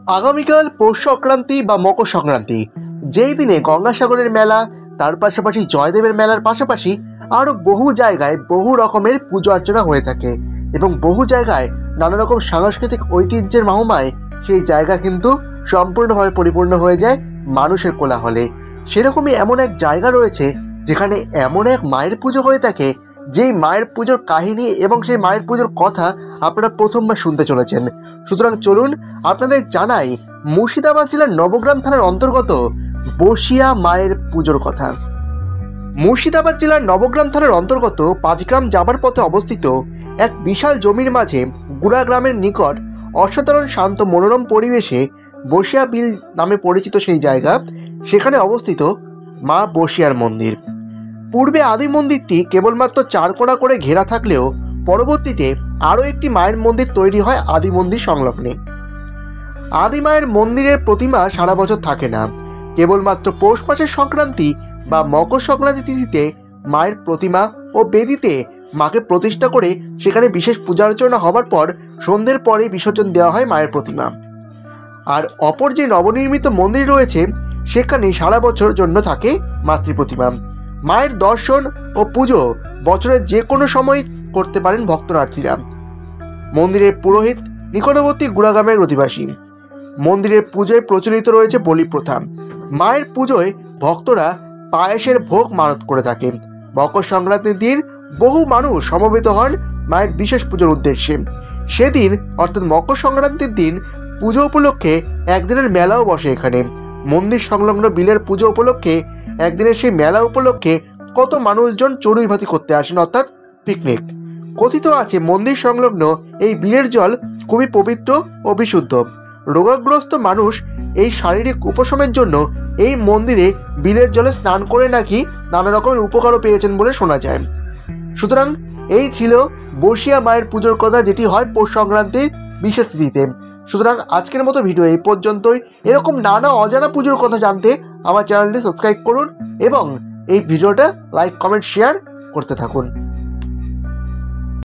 আগামীকাল পৌষ সংক্রান্তি বা মকর সংক্রান্তি, যেই দিনে গঙ্গাসাগরের মেলা, তার পাশাপাশি জয়দেবের মেলার পাশাপাশি আরও বহু জায়গায় বহু রকমের পুজো অর্চনা হয়ে থাকে এবং বহু জায়গায় নানা রকম সাংস্কৃতিক ঐতিহ্যের মাহুমায় সেই জায়গা কিন্তু সম্পূর্ণভাবে পরিপূর্ণ হয়ে যায় মানুষের কোলাহলে। সেরকমই এমন এক জায়গা রয়েছে যেখানে এমন এক মায়ের পুজো হয়ে থাকে, যেই মায়ের পুজোর কাহিনী এবং সেই মায়ের পুজোর কথা আপনারা প্রথমবার শুনতে চলেছেন। সুতরাং চলুন আপনাদের জানাই মুর্শিদাবাদ জেলার নবগ্রাম থানার অন্তর্গত বসিয়া মায়ের পুজোর কথা। মুর্শিদাবাদ জেলার নবগ্রাম থানার অন্তর্গত 5 গ্রাম যাবার পথে অবস্থিত এক বিশাল জমির মাঝে গুড়া গ্রামের নিকট অসাধারণ শান্ত মনোরম পরিবেশে বসিয়া বিল নামে পরিচিত সেই জায়গা, সেখানে অবস্থিত মা বসিয়ার মন্দির। পূর্বে আদি মন্দিরটি কেবলমাত্র 4 কোণা করে ঘেরা থাকলেও পরবর্তীতে আরও একটি মায়ের মন্দির তৈরি হয় আদি মন্দির সংলগ্নে। আদি মায়ের মন্দিরের প্রতিমা সারা বছর থাকে না, কেবলমাত্র পৌষ মাসের সংক্রান্তি বা মকর সংক্রান্তি তিথিতে মায়ের প্রতিমা ও বেদিতে মাকে প্রতিষ্ঠা করে সেখানে বিশেষ পূজা অর্চনা হবার পর সন্ধ্যের পরেই বিসর্জন দেওয়া হয় মায়ের প্রতিমা। আর অপর যে নবনির্মিত মন্দির রয়েছে সেখানে সারা বছর জন্য থাকে মাতৃ প্রতিমা। মায়ের দর্শন ও পুজো বছরের যে কোনো সময় করতে পারেন ভক্তনার্থীরা। মন্দিরের পুরোহিত নিকটবর্তী গুড়াগ্রামের অধিবাসী। মন্দিরের পুজোয় প্রচলিত রয়েছে বলি প্রথা। মায়ের পুজোয় ভক্তরা পায়েসের ভোগ মানত করে থাকেন। মকর সংক্রান্তির দিন বহু মানুষ সমবেত হন মায়ের বিশেষ পুজোর উদ্দেশ্যে। সেদিন অর্থাৎ মকর সংক্রান্তির দিন পুজো উপলক্ষে একদিনের মেলাও বসে এখানে। মন্দির সংলগ্ন বিলের পুজো উপলক্ষে একদিনের সেই মেলা উপলক্ষে কত মানুষজন চড়ুই ভাতি করতে আসেন, অর্থাৎ পিকনিক। কথিত আছে মন্দির সংলগ্ন এই বিলের জল খুবই পবিত্র ও বিশুদ্ধ। রোগাগ্রস্ত মানুষ এই শারীরিক উপশমের জন্য এই মন্দিরে বিলের জলে স্নান করে নাকি নানা রকমের উপকারও পেয়েছেন বলে শোনা যায়। সুতরাং এই ছিল বসিয়া মায়ের পুজোর কথা, যেটি হয় পৌষ সংক্রান্তির বিশেষ তিথিতে। সুতরাং আজকের মতো ভিডিও এই পর্যন্তই। এরকম নানা অজানা পুজোর কথা জানতে আমার চ্যানেলটি সাবস্ক্রাইব করুন এবং এই ভিডিওটা লাইক, কমেন্ট, শেয়ার করতে থাকুন।